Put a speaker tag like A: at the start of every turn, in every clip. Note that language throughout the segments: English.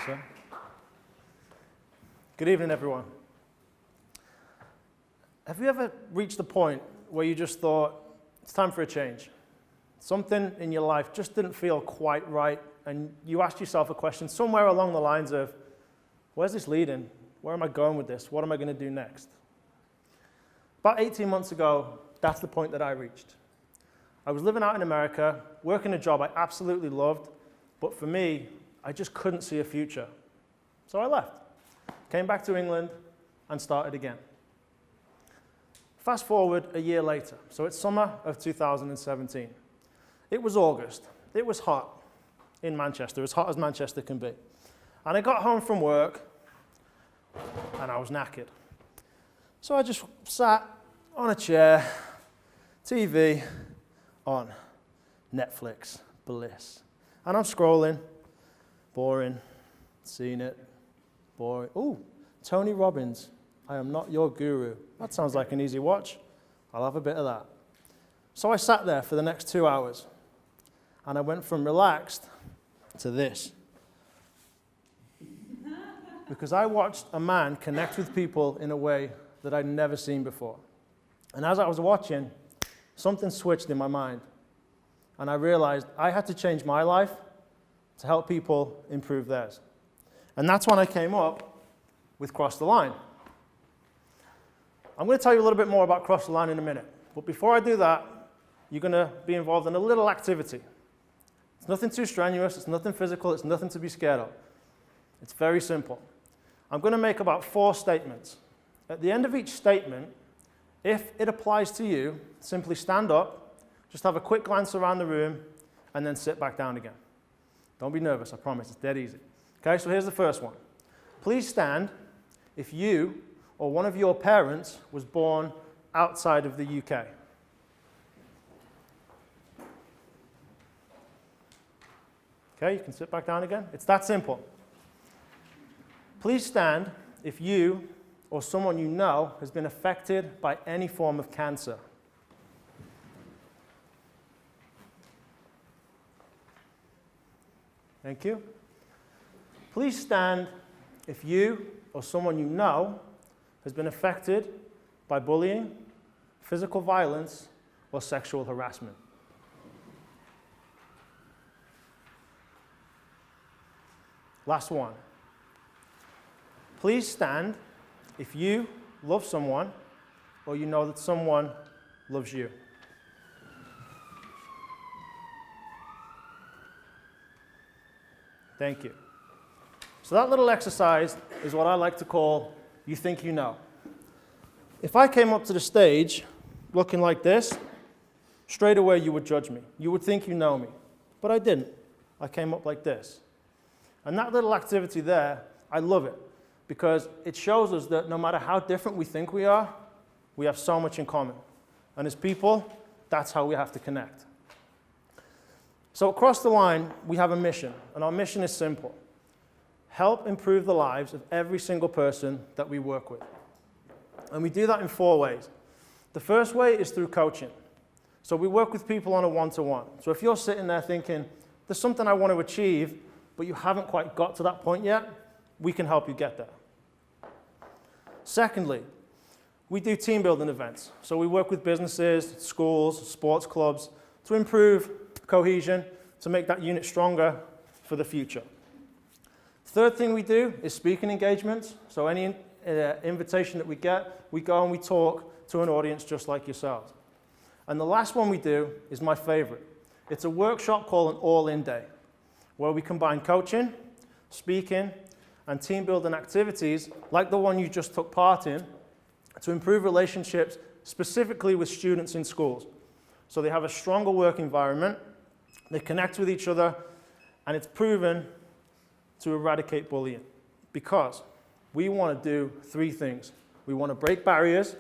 A: sir. Good evening, everyone. Have you ever reached the point where you just thought, it's time for a change? Something in your life just didn't feel quite right, and you asked yourself a question somewhere along the lines of, where's this leading? Where am I going with this? What am I going to do next? About 18 months ago, that's the point that I reached. I was living out in America, working a job I absolutely loved, but for me, I just couldn't see a future. So I left, came back to England, and started again. Fast forward a year later, so it's summer of 2017. It was August. It was hot in Manchester, as hot as Manchester can be. And I got home from work, and I was knackered. So I just sat on a chair, TV on, Netflix, bliss. And I'm scrolling, boring, seen it, boring. Ooh, Tony Robbins, I am not your guru. That sounds like an easy watch. I'll have a bit of that. So I sat there for the next 2 hours, and I went from relaxed to this. Because I watched a man connect with people in a way that I'd never seen before. And as I was watching, something switched in my mind. And I realized I had to change my life to help people improve theirs. And that's when I came up with Cross the Line. I'm going to tell you a little bit more about Cross the Line in a minute. But before I do that, you're going to be involved in a little activity. It's nothing too strenuous, it's nothing physical, it's nothing to be scared of. It's very simple. I'm going to make about 4 statements. At the end of each statement, if it applies to you, simply stand up, just have a quick glance around the room, and then sit back down again. Don't be nervous, I promise, it's dead easy. Okay, so here's the first one. Please stand if you or one of your parents was born outside of the UK. Okay, you can sit back down again. It's that simple. Please stand if you or someone you know has been affected by any form of cancer. Thank you. Please stand if you or someone you know has been affected by bullying, physical violence, or sexual harassment. Last one. Please stand if you love someone or you know that someone loves you. Thank you. So that little exercise is what I like to call You Think You Know. If I came up to the stage looking like this, straight away you would judge me. You would think you know me. But I didn't. I came up like this. And that little activity there, I love it because it shows us that no matter how different we think we are, we have so much in common. And as people, that's how we have to connect. So across the line, we have a mission, and our mission is simple. Help improve the lives of every single person that we work with. And we do that in 4 ways. The first way is through coaching. So we work with people on a one-to-one. So if you're sitting there thinking, there's something I want to achieve, but you haven't quite got to that point yet, we can help you get there. Secondly, we do team building events. So we work with businesses, schools, sports clubs to improve cohesion, to make that unit stronger for the future. Third thing we do is speaking engagements. So any invitation that we get, we go and we talk to an audience just like yourselves. And the last one we do is my favorite. It's a workshop called an all-in day, where we combine coaching, speaking, and team building activities like the one you just took part in to improve relationships specifically with students in schools. So they have a stronger work environment, they connect with each other, and it's proven to eradicate bullying. Because we want to do 3 things. We want to break barriers,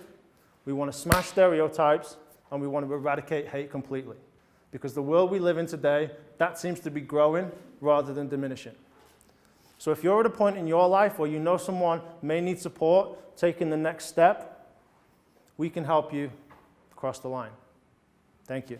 A: we want to smash stereotypes, and we want to eradicate hate completely. Because the world we live in today, that seems to be growing rather than diminishing. So if you're at a point in your life where you know someone may need support, taking the next step, we can help you cross the line. Thank you.